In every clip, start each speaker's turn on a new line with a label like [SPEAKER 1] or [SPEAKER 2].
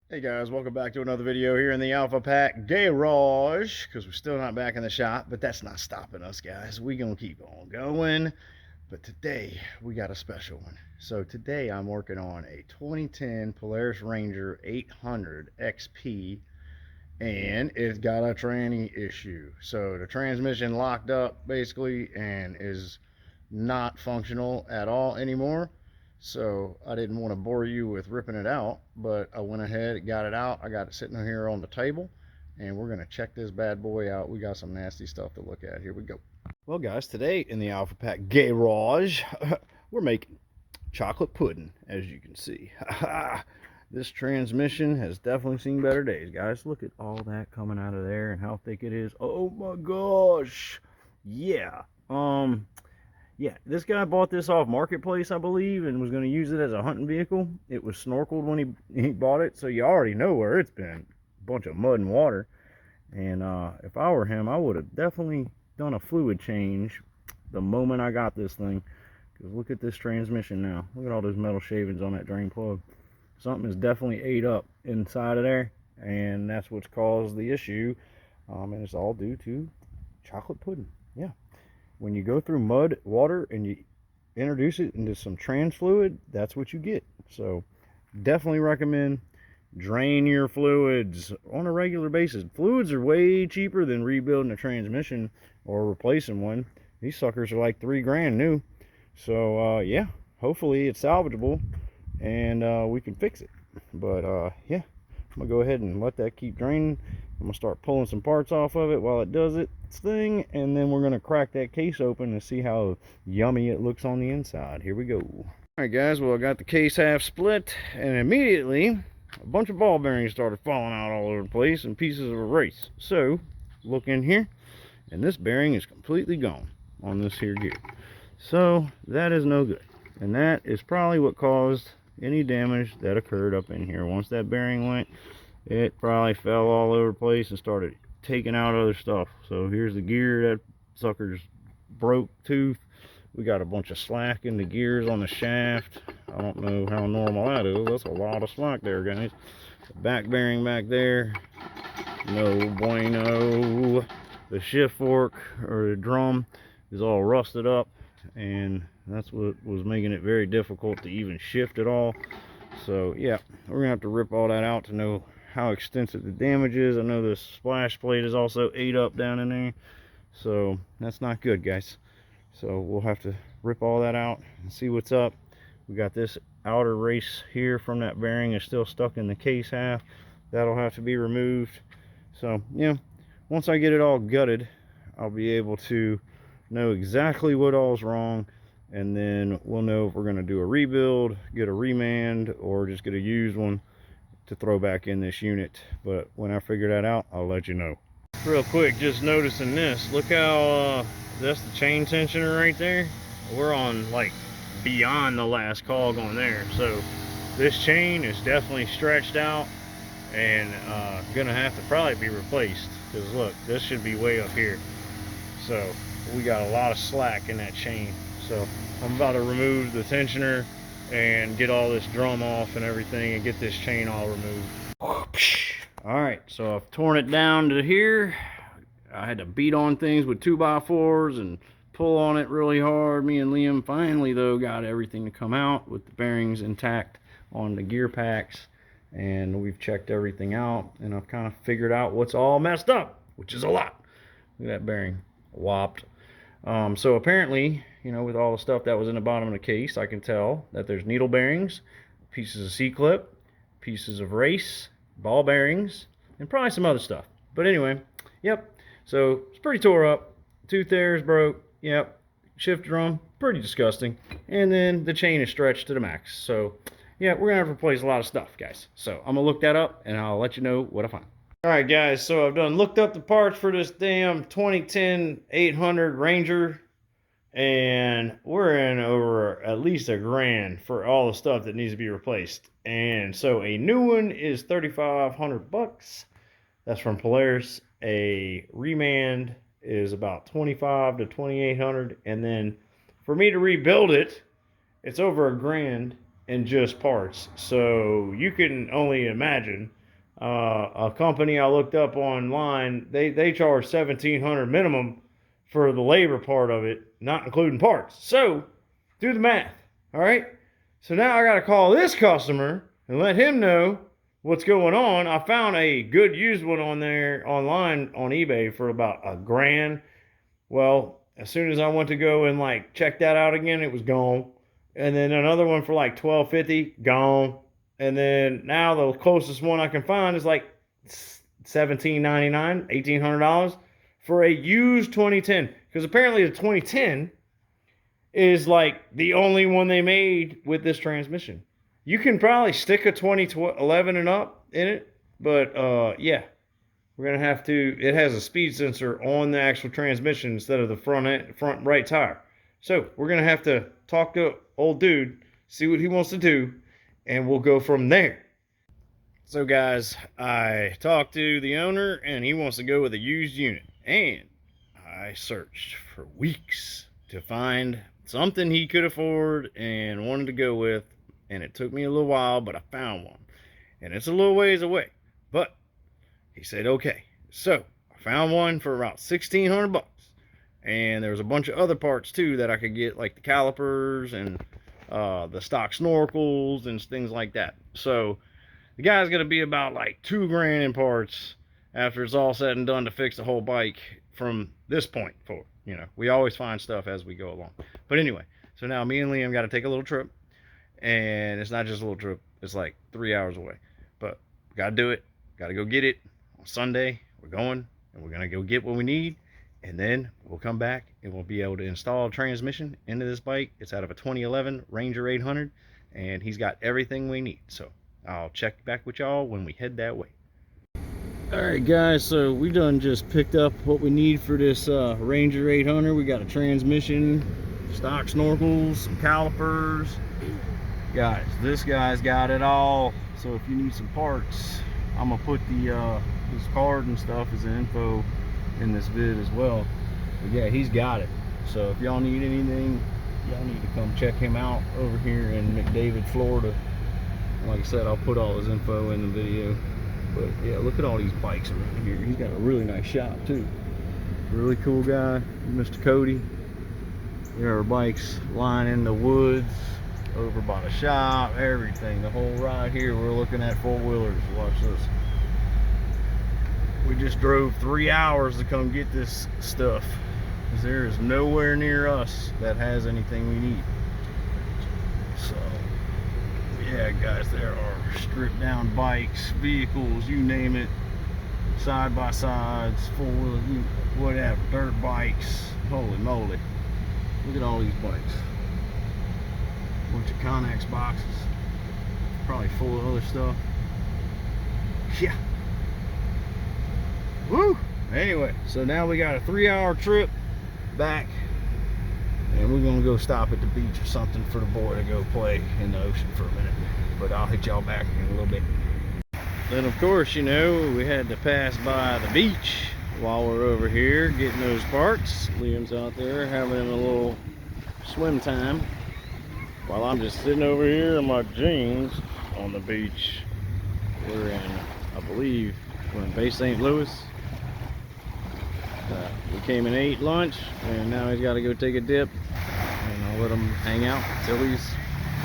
[SPEAKER 1] Hey guys, welcome back to another video here in the Alpha Pack Garage, because we're still not back in the shop, but that's not stopping us, guys. We're going to keep on going, but today we got a special one. So today I'm working on a 2010 Polaris Ranger 800 XP, and it's got a tranny issue. So the transmission locked up basically and is not functional at all anymore. So I didn't want to bore you with ripping it out, but I went ahead and got it out. I got it sitting here on the table, and we're going to check this bad boy out. We got some nasty stuff to look at. Here we go. Well, guys, today in the Alpha Pack Garage, we're making chocolate pudding, as you can see. This transmission has definitely seen better days, guys. Look at all that coming out of there and how thick it is. Oh my gosh. Yeah. Yeah, this guy bought this off Marketplace, I believe, and was going to use it as a hunting vehicle. It was snorkeled when he bought it, so you already know where it's been. A bunch of mud and water. And if I were him, I would have definitely done a fluid change the moment I got this thing. Because look at this transmission now. Look at all those metal shavings on that drain plug. Something is definitely ate up inside of there, and that's what's caused the issue. And it's all due to chocolate pudding. Yeah. When you go through mud, water, and you introduce it into some trans fluid, that's what you get. So definitely recommend drain your fluids on a regular basis. Fluids are way cheaper than rebuilding a transmission or replacing one. These suckers are like $3 grand new. So yeah, hopefully it's salvageable and we can fix it. But yeah, I'm gonna go ahead and let that keep draining. I'm gonna start pulling some parts off of it while it does its thing, and then we're gonna crack that case open and see how yummy it looks on the inside. Here we go. All right, guys. Well, I got the case half split, and immediately a bunch of ball bearings started falling out all over the place and pieces of erase. So look in here, and this bearing is completely gone on this here gear. So that is no good, and that is probably what caused any damage that occurred up in here. Once that bearing went, it probably fell all over the place and started taking out other stuff. So here's the gear. That sucker's broke tooth. We got a bunch of slack in the gears on the shaft. I don't know how normal that is. That's a lot of slack there, guys. The back bearing back there, no bueno. The shift fork or the drum is all rusted up, and that's what was making it very difficult to even shift at all. So yeah, we're gonna have to rip all that out to know how extensive the damage is. I know the splash plate is also ate up down in there, so that's not good, guys. So we'll have to rip all that out and see what's up. We got this outer race here from that bearing is still stuck in the case half. That'll have to be removed. So yeah, once I get it all gutted, I'll be able to know exactly what all's wrong, and then we'll know if we're going to do a rebuild, get a remand, or just get a used one to throw back in this unit. But when I figure that out, I'll let you know. Real quick, just noticing this. Look how that's the chain tensioner right there. We're on like beyond the last cog on there, so this chain is definitely stretched out and gonna have to probably be replaced, because look, this should be way up here. So we got a lot of slack in that chain. So I'm about to remove the tensioner and get all this drum off and everything and get this chain all removed. All right, so I've torn it down to here. I had to beat on things with 2x4s and pull on it really hard. Me and Liam finally though got everything to come out with the bearings intact on the gear packs, and we've checked everything out, and I've kind of figured out what's all messed up, which is a lot. Look at that bearing whopped. So apparently, you know, with all the stuff that was in the bottom of the case, I can tell that there's needle bearings, pieces of C-clip, pieces of race, ball bearings, and probably some other stuff. But anyway, yep. So it's pretty tore up. Tooth there is broke. Yep. Shift drum, pretty disgusting. And then the chain is stretched to the max. So yeah, we're gonna have to replace a lot of stuff, guys. So I'm gonna look that up and I'll let you know what I find. Alright guys, so I've done looked up the parts for this damn 2010 800 Ranger, and we're in over at least $1 grand for all the stuff that needs to be replaced. And so a new one is $3,500. That's from Polaris. A remand is about $2,500 to $2,800, and then for me to rebuild it, it's over $1 grand in just parts. So you can only imagine A company I looked up online, they charge $1,700 minimum for the labor part of it, not including parts. So do the math. All right. So now I got to call this customer and let him know what's going on. I found a good used one on there online on eBay for about $1,000. Well, as soon as I went to go and like check that out again, it was gone. And then another one for like $1,250, gone. And then now the closest one I can find is like $1,799, $1,800 for a used 2010. Because apparently the 2010 is like the only one they made with this transmission. You can probably stick a 2011 and up in it, but yeah, we're gonna have to. It has a speed sensor on the actual transmission instead of the front right tire. So we're gonna have to talk to old dude, see what he wants to do, and we'll go from there. So guys, I talked to the owner and he wants to go with a used unit. And I searched for weeks to find something he could afford and wanted to go with. And it took me a little while, but I found one. And it's a little ways away. But he said, okay. So I found one for about $1,600. And there was a bunch of other parts too that I could get, like the calipers and the stock snorkels and things like that. So the guy's gonna be about like $2,000 in parts after it's all said and done to fix the whole bike from this point forward. You know, we always find stuff as we go along. But anyway, so now me and Liam got to take a little trip, and it's not just a little trip. It's like 3 hours away, but we got to do it. Got to go get it on Sunday. We're going, and we're gonna go get what we need, and then we'll come back and we'll be able to install a transmission into this bike. It's out of a 2011 Ranger 800, and he's got everything we need. So I'll check back with y'all when we head that way. Alright guys, so we done just picked up what we need for this Ranger 800. We got a transmission, stock snorkels, some calipers. Guys, this guy's got it all. So if you need some parts, I'm gonna put the his card and stuff as info in this vid as well. But yeah, he's got it. So if y'all need anything, y'all need to come check him out over here in McDavid, Florida. Like I said, I'll put all his info in the video. But yeah, look at all these bikes around here. He's got a really nice shop too. Really cool guy, Mr. Cody. There are bikes lying in the woods over by the shop, everything. The whole ride here, we're looking at four-wheelers. Watch this. We just drove 3 hours to come get this stuff, because there is nowhere near us that has anything we need. So yeah guys, there are stripped down bikes, vehicles, you name it, side by sides, four-wheelers, whatever, dirt bikes. Holy moly, look at all these bikes. Bunch of Connex boxes, probably full of other stuff. Yeah, woo. Anyway, so now we got a 3-hour trip back, and we're gonna go stop at the beach or something for the boy to go play in the ocean for a minute. But I'll hit y'all back in a little bit. Then of course, you know, we had to pass by the beach while we're over here getting those parts. Liam's out there having a little swim time, while I'm just sitting over here in my jeans on the beach. We're in, I believe, we're in Bay St. Louis. We came and ate lunch, and now he's got to go take a dip, and I'll let him hang out until he's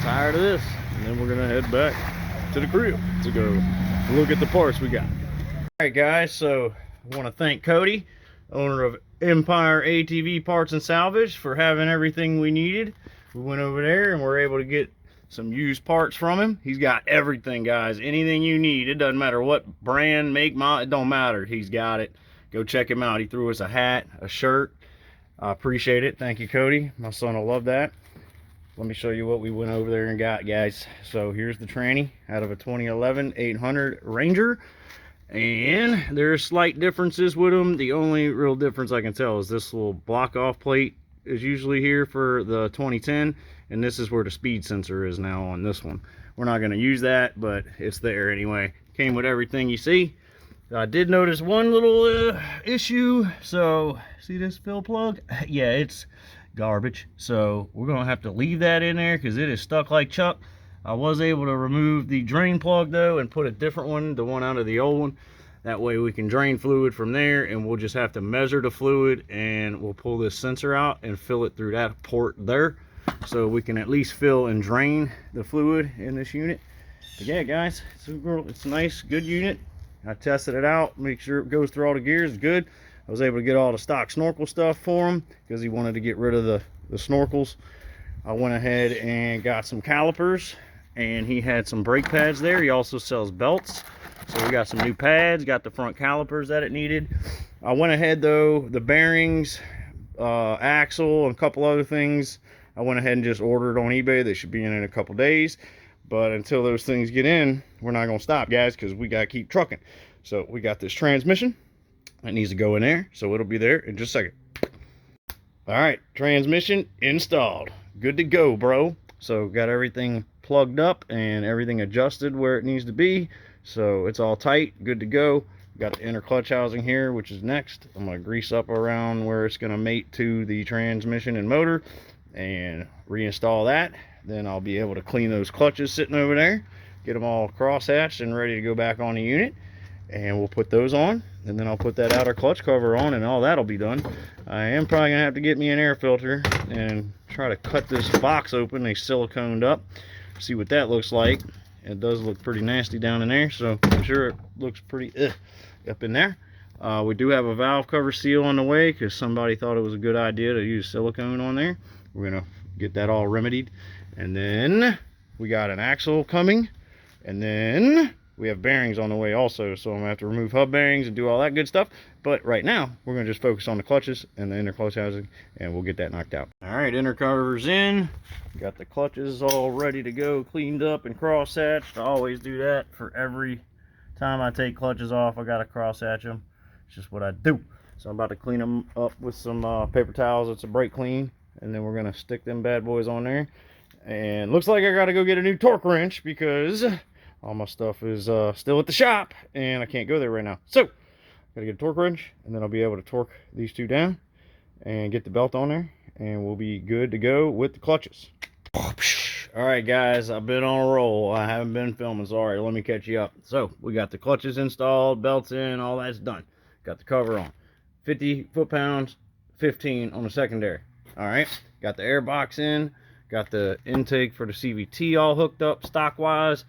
[SPEAKER 1] tired of this, and then we're gonna head back to the crib to go look at the parts we got. All right guys, so I want to thank Cody, owner of Empire ATV Parts and Salvage, for having everything we needed. We went over there and we're able to get some used parts from him. He's got everything, guys. Anything you need, it doesn't matter what brand, make, model, it don't matter, he's got it. Go check him out. He threw us a hat, a shirt. I appreciate it. Thank you, Cody. My son will love that. Let me show you what we went over there and got, guys. So here's the tranny out of a 2011 800 Ranger. And there's slight differences with them. The only real difference I can tell is this little block off plate is usually here for the 2010. And this is where the speed sensor is now on this one. We're not going to use that, but it's there anyway. Came with everything you see. I did notice one little issue. So see this fill plug? Yeah, it's garbage. So we're gonna have to leave that in there because it is stuck like Chuck. I was able to remove the drain plug though and put a different one, the one out of the old one. That way we can drain fluid from there, and we'll just have to measure the fluid, and we'll pull this sensor out and fill it through that port there, so we can at least fill and drain the fluid in this unit. But yeah guys, it's a nice, good unit. I tested it out, make sure it goes through all the gears, good. I was able to get all the stock snorkel stuff for him because he wanted to get rid of the snorkels. I went ahead and got some calipers, and he had some brake pads there. He also sells belts. So we got some new pads, got the front calipers that it needed. I went ahead though, the bearings, axle, and a couple other things, I went ahead and just ordered on eBay. They should be in a couple days. But until those things get in, we're not going to stop, guys, because we got to keep trucking. So we got this transmission that needs to go in there. So it'll be there in just a second. All right, transmission installed. Good to go, bro. So got everything plugged up and everything adjusted where it needs to be. So it's all tight, good to go. Got the inner clutch housing here, which is next. I'm going to grease up around where it's going to mate to the transmission and motor and reinstall that. Then I'll be able to clean those clutches sitting over there, get them all cross-hatched and ready to go back on the unit. And we'll put those on, and then I'll put that outer clutch cover on, and all that'll be done. I am probably going to have to get me an air filter and try to cut this box open. They siliconed up, see what that looks like. It does look pretty nasty down in there, so I'm sure it looks pretty up in there. We do have a valve cover seal on the way because somebody thought it was a good idea to use silicone on there. We're going to get that all remedied. And then we got an axle coming, and then we have bearings on the way also, so I'm going to have to remove hub bearings and do all that good stuff. But right now, we're going to just focus on the clutches and the inner clutch housing, and we'll get that knocked out. All right, inner covers in. Got the clutches all ready to go, cleaned up and cross-hatched. I always do that for every time I take clutches off. I got to cross-hatch them. It's just what I do. So I'm about to clean them up with some paper towels. It's a brake clean, and then we're going to stick them bad boys on there. And looks like I got to go get a new torque wrench because all my stuff is still at the shop, and I can't go there right now. So, gotta get a torque wrench, and then I'll be able to torque these two down and get the belt on there, and we'll be good to go with the clutches. All right, guys, I've been on a roll. I haven't been filming, sorry. Let me catch you up. So, we got the clutches installed, belts in, all that's done. Got the cover on. 50 foot-pounds, 15 on the secondary. All right, got the air box in, got the intake for the CVT all hooked up stock-wise.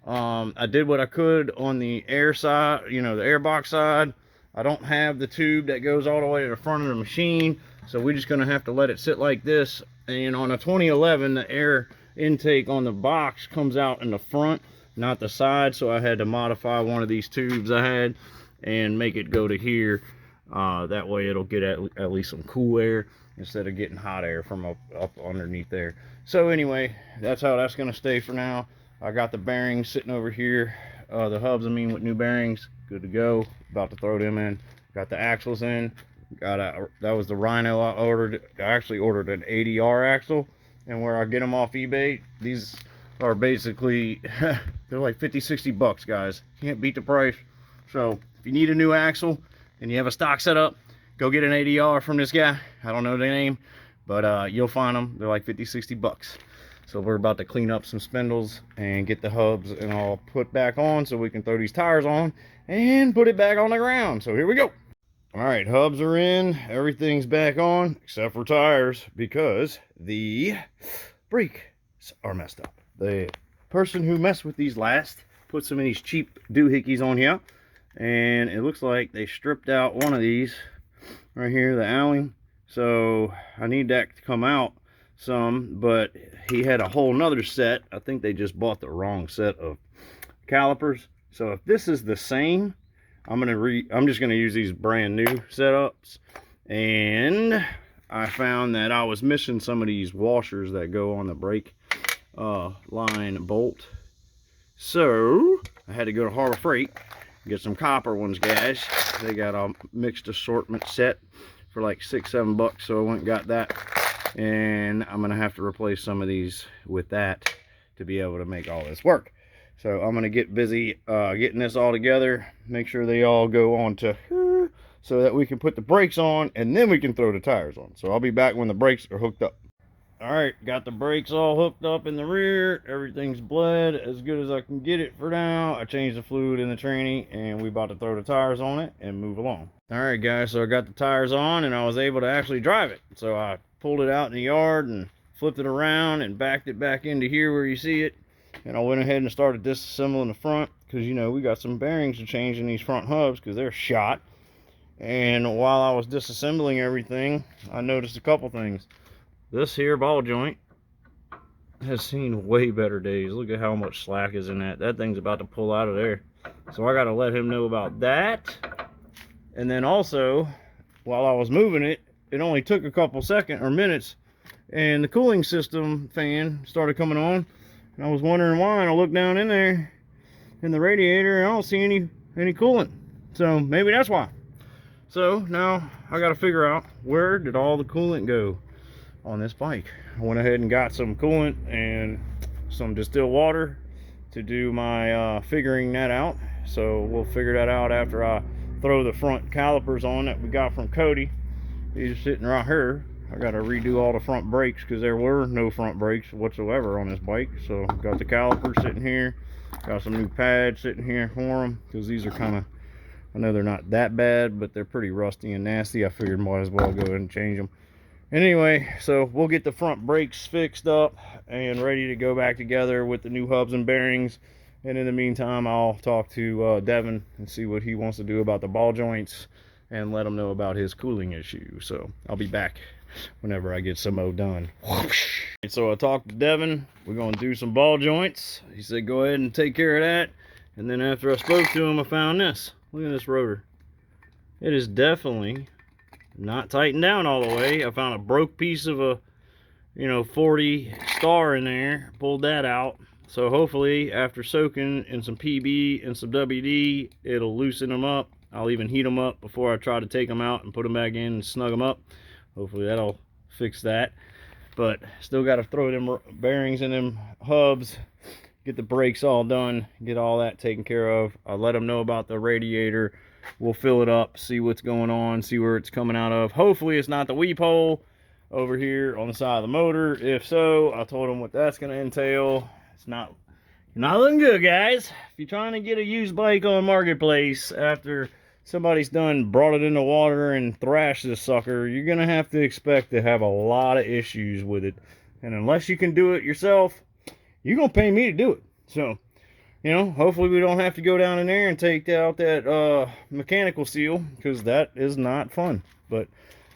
[SPEAKER 1] I did what I could on the air side, you know, the air box side. I don't have the tube that goes all the way to the front of the machine, so we're just going to have to let it sit like this. And on a 2011, the air intake on the box comes out in the front, not the side, so I had to modify one of these tubes I had and make it go to here. That way it'll get at least some cool air instead of getting hot air from up underneath there. So anyway, that's how that's going to stay for now. I got the bearings sitting over here, the hubs, with new bearings, good to go. About to throw them in. Got the axles in. That was the Rhino I ordered. I actually ordered an 80R axle, and where I get them off eBay, these are basically they're like 50-60 bucks, guys. Can't beat the price. So if you need a new axle and you have a stock setup, go get an 80R from this guy. I don't know the name, but you'll find them. They're like 50-60 bucks. So we're about to clean up some spindles and get the hubs and all put back on so we can throw these tires on and put it back on the ground. So here we go. All right, hubs are in, everything's back on except for tires because the brakes are messed up. The person who messed with these last put some of these cheap doohickeys on here, and it looks like they stripped out one of these right here, the Allen. So I need that to come out some, but he had a whole nother set. I think they just bought the wrong set of calipers. So if this is the same, I'm just gonna use these brand new setups. And I found that I was missing some of these washers that go on the brake line bolt. So I had to go to Harbor Freight, get some copper ones, guys. They got a mixed assortment set for like $6-7 bucks, so I went and got that. And I'm gonna have to replace some of these with that to be able to make all this work. So I'm gonna get busy getting this all together, make sure they all go on to so that we can put the brakes on, and then we can throw the tires on. So I'll be back when the brakes are hooked up. All right, got the brakes all hooked up in the rear. Everything's bled as good as I can get it for now. I changed the fluid in the tranny, and we about to throw the tires on it and move along. All right, guys, so I got the tires on, and I was able to actually drive it. So I pulled it out in the yard and flipped it around and backed it back into here where you see it. And I went ahead and started disassembling the front because, you know, we got some bearings to change in these front hubs because they're shot. And while I was disassembling everything, I noticed a couple things. This here ball joint has seen way better days. Look at how much slack is in that. That thing's about to pull out of there. So I got to let him know about that. And then also, while I was moving it, it only took a couple seconds or minutes, and the cooling system fan started coming on. And I was wondering why, and I looked down in there in the radiator, and I don't see any coolant. So maybe that's why. So now I got to figure out, where did all the coolant go on this bike? I went ahead and got some coolant and some distilled water to do my figuring that out. So we'll figure that out after I throw the front calipers on that we got from Cody. These are sitting right here. I got to redo all the front brakes because there were no front brakes whatsoever on this bike. So got the calipers sitting here, got some new pads sitting here for them because these are kind of, I know they're not that bad, but they're pretty rusty and nasty. I figured might as well go ahead and change them. Anyway, so we'll get the front brakes fixed up and ready to go back together with the new hubs and bearings. And in the meantime, I'll talk to Devin and see what he wants to do about the ball joints and let him know about his cooling issue. So I'll be back whenever I get some done. So I talked to Devin. We're going to do some ball joints. He said go ahead and take care of that. And then after I spoke to him, I found this. Look at this rotor. It is definitely not tightened down all the way. I found a broke piece of a 40 star in there, pulled that out. So hopefully after soaking in some PB and some WD, it'll loosen them up. I'll even heat them up before I try to take them out and put them back in and snug them up. Hopefully that'll fix that. But still got to throw them bearings in them hubs, get the brakes all done, get all that taken care of. I'll let them know about the radiator. We'll fill it up, see what's going on, see where it's coming out of. Hopefully it's not the weep hole over here on the side of the motor. If so, I told them what that's going to entail. It's not looking good, guys. If you're trying to get a used bike on Marketplace after somebody's done brought it in the water and thrashed this sucker, you're going to have to expect to have a lot of issues with it. And unless you can do it yourself, you're going to pay me to do it. So, hopefully we don't have to go down in there and take out that mechanical seal, because that is not fun. But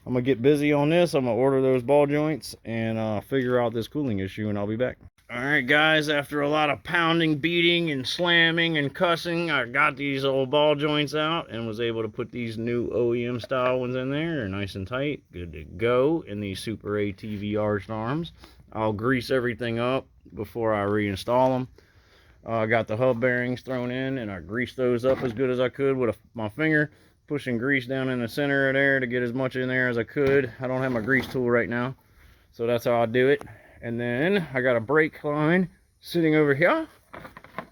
[SPEAKER 1] I'm going to get busy on this. I'm going to order those ball joints and figure out this cooling issue, and I'll be back. Alright guys, after a lot of pounding, beating, and slamming and cussing, I got these old ball joints out and was able to put these new OEM style ones in there. They're nice and tight, good to go in these Super ATV arched arms. I'll grease everything up before I reinstall them. I got the hub bearings thrown in and I greased those up as good as I could with my finger, pushing grease down in the center of there to get as much in there as I could. I don't have my grease tool right now, so that's how I do it. And then I got a brake line sitting over here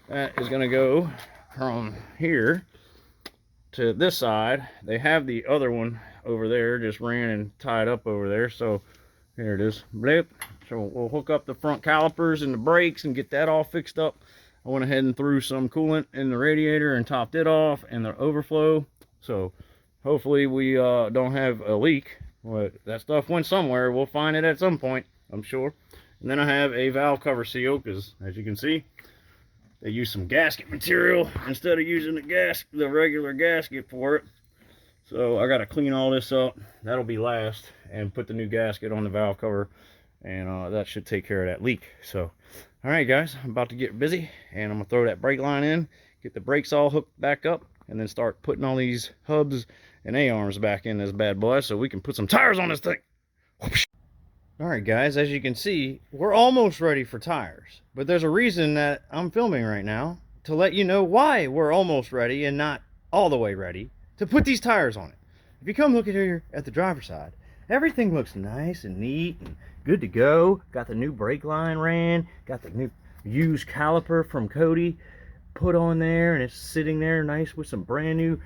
[SPEAKER 1] that is going to go from here to this side. They have the other one over there, just ran and tied up over there. So here it is, blip. So we'll hook up the front calipers and the brakes and get that all fixed up. I went ahead and threw some coolant in the radiator and topped it off and the overflow. So hopefully we don't have a leak. But that stuff went somewhere. We'll find it at some point, I'm sure. And then I have a valve cover seal because, as you can see, they use some gasket material instead of using the regular gasket for it. So I got to clean all this up. That'll be last, and put the new gasket on the valve cover, and that should take care of that leak. So, all right, guys, I'm about to get busy, and I'm gonna throw that brake line in, get the brakes all hooked back up, and then start putting all these hubs and A-arms back in this bad boy so we can put some tires on this thing. Alright guys, as you can see, we're almost ready for tires. But there's a reason that I'm filming right now, to let you know why we're almost ready and not all the way ready to put these tires on it. If you come look at here at the driver's side, everything looks nice and neat and good to go. Got the new brake line ran, got the new used caliper from Cody put on there, and it's sitting there nice with some brand new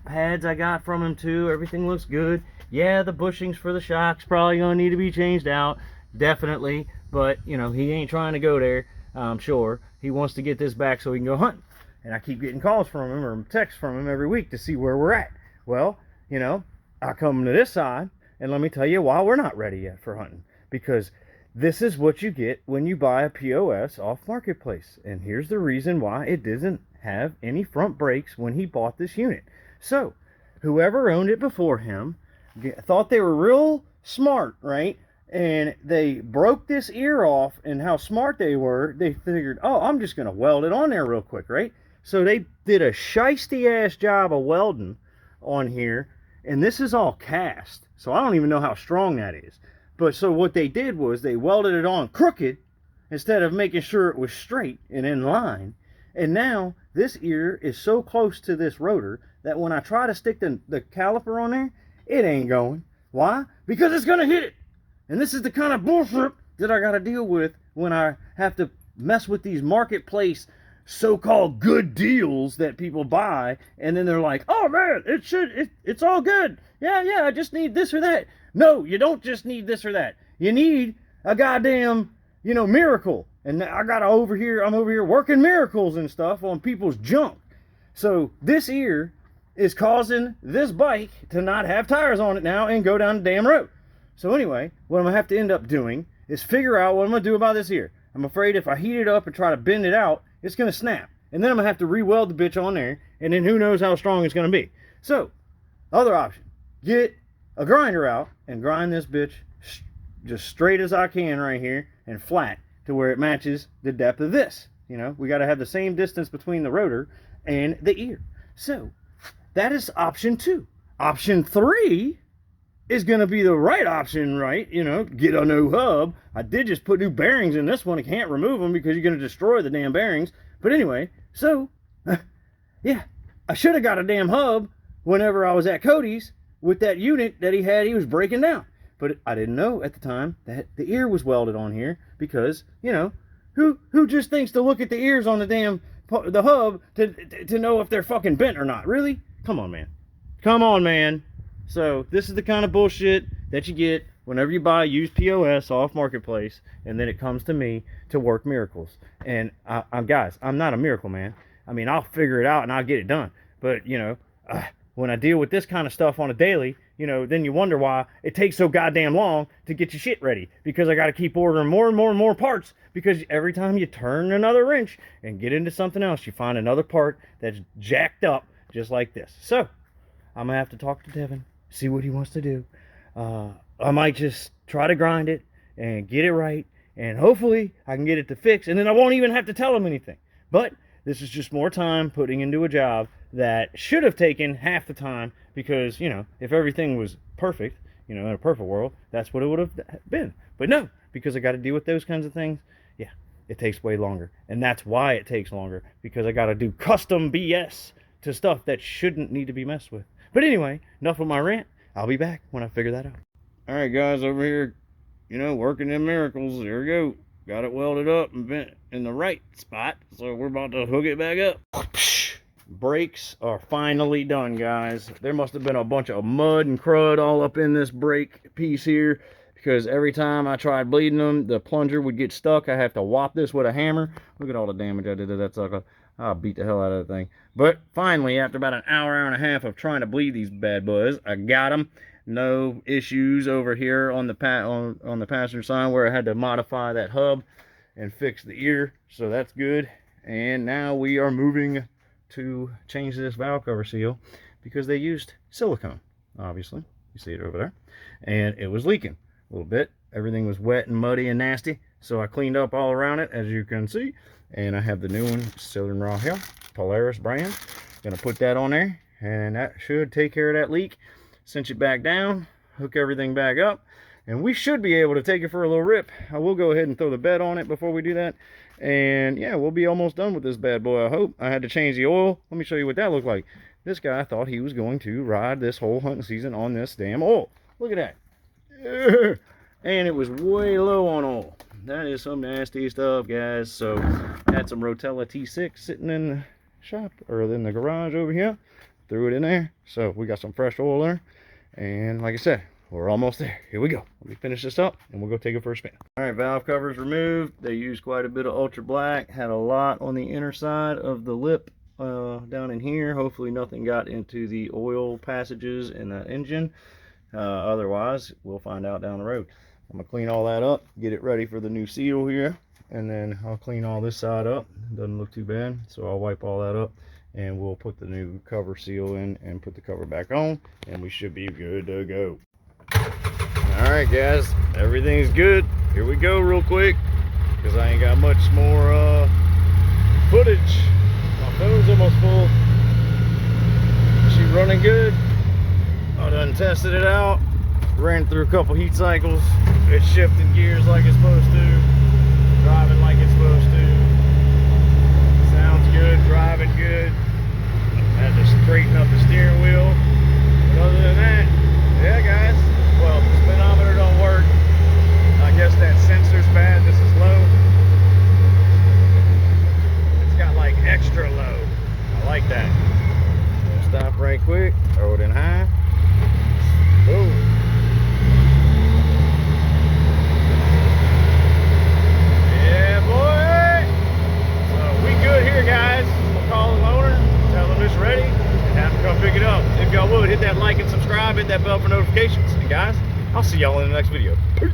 [SPEAKER 1] pads I got from him too. Everything looks good. Yeah, the bushings for the shocks probably gonna need to be changed out.
[SPEAKER 2] definitely, but you know, he ain't trying to go there. I'm sure he wants to get this back so he can go hunting. And I keep getting calls from him or texts from him every week to see where we're at. Well, you know, I come to this side, and let me tell you why we're not ready yet for hunting. Because this is what you get when you buy a POS off Marketplace. And here's the reason why it doesn't have any front brakes when he bought this unit. So, whoever owned it before him thought they were real smart, right? And they broke this ear off, and how smart they were, they figured, oh, I'm just going to weld it on there real quick, right? So they did a shiesty ass job of welding on here, and this is all cast. So I don't even know how strong that is. But so what they did was they welded it on crooked instead of making sure it was straight and in line. And now this ear is so close to this rotor that when I try to stick the caliper on there, it ain't going. Why? Because it's going to hit it. And this is the kind of bullshit that I got to deal with when I have to mess with these marketplace so-called good deals that people buy, and then they're like, oh man, it's all good. Yeah, I just need this or that. No, you don't just need this or that. You need a goddamn, miracle. And I'm over here working miracles and stuff on people's junk. So this ear is causing this bike to not have tires on it now and go down the damn road. So anyway, what I'm going to have to end up doing is figure out what I'm going to do about this ear. I'm afraid if I heat it up and try to bend it out, it's going to snap. And then I'm going to have to re-weld the bitch on there, and then who knows how strong it's going to be. So, other option, get a grinder out and grind this bitch just straight as I can right here and flat to where it matches the depth of this. We got to have the same distance between the rotor and the ear. So, that is option 2. Option 3 is going to be the right option, right? Get a new hub. I did just put new bearings in this one. I can't remove them because you're going to destroy the damn bearings. But anyway, so, yeah, I should have got a damn hub whenever I was at Cody's with that unit that he was breaking down. But I didn't know at the time that the ear was welded on here because, who just thinks to look at the ears on the hub to know if they're fucking bent or not? Really? Come on, man. Come on, man. So this is the kind of bullshit that you get whenever you buy used POS off Marketplace, and then it comes to me to work miracles. And guys, I'm not a miracle man. I mean, I'll figure it out and I'll get it done. But when I deal with this kind of stuff on a daily, then you wonder why it takes so goddamn long to get your shit ready. Because I got to keep ordering more and more and more parts. Because every time you turn another wrench and get into something else, you find another part that's jacked up just like this. So I'm gonna have to talk to Devin, see what he wants to do. I might just try to grind it and get it right, and hopefully I can get it to fix, and then I won't even have to tell him anything. But this is just more time putting into a job that should have taken half the time, because if everything was perfect, in a perfect world, that's what it would have been. But no, because I got to deal with those kinds of things, yeah, it takes way longer. And that's why it takes longer, because I got to do custom BS to stuff that shouldn't need to be messed with. But anyway, enough of my rant. I'll be back when I figure that out. All right, guys, over here, working them miracles. There we go. Got it welded up and bent in the right spot. So we're about to hook it back up. Brakes are finally done, guys. There must have been a bunch of mud and crud all up in this brake piece here, because every time I tried bleeding them, the plunger would get stuck. I have to whop this with a hammer. Look at all the damage I did to that sucker. I'll beat the hell out of that thing. But finally, after about an hour and a half of trying to bleed these bad boys, I got them. No issues over here on the passenger side where I had to modify that hub and fix the ear. So that's good. And now we are moving to change this valve cover seal, because they used silicone, obviously. You see it over there. And it was leaking a little bit. Everything was wet and muddy and nasty. So I cleaned up all around it, as you can see. And I have the new one, Southern Raw here, Polaris brand. Gonna put that on there, and that should take care of that leak. Cinch it back down, hook everything back up, and we should be able to take it for a little rip. I will go ahead and throw the bed on it before we do that. And yeah, we'll be almost done with this bad boy, I hope. I had to change the oil. Let me show you what that looked like. This guy thought he was going to ride this whole hunting season on this damn oil. Look at that. And it was way low on oil. That is some nasty stuff, guys. So I had some Rotella T6 sitting in the shop, or in the garage over here. Threw it in there. So we got some fresh oil there. And like I said,
[SPEAKER 1] we're almost there. Here we go. Let me finish this up and we'll go take it for a spin. All right, valve covers removed. They used quite a bit of ultra black. Had a lot on the inner side of the lip down in here. Hopefully nothing got into the oil passages in that engine. Otherwise, we'll find out down the road. I'm gonna clean all that up, get it ready for the new seal here, and then I'll clean all this side up. Doesn't look too bad, so I'll wipe all that up, and we'll put the new cover seal in and put the cover back on, and we should be good to go. All right, guys, everything's good. Here we go real quick, because I ain't got much more footage. My phone's almost full. She's running good. I done tested it out, ran through a couple heat cycles. It's shifting gears like it's supposed to, driving like it's supposed to. Sounds good, driving good. Had to straighten up the steering wheel. But other than that, yeah, guys. Well, the speedometer don't work. I guess that sensor's bad. This is low. It's got like extra low. I like that. Stop right quick, throw it in high. Boom. Yeah, boy. So we good here, guys. We'll call the owner, tell them it's ready, and have them come pick it up. If y'all would, hit that like and subscribe, hit that bell for notifications. And guys, I'll see y'all in the next video. Peace.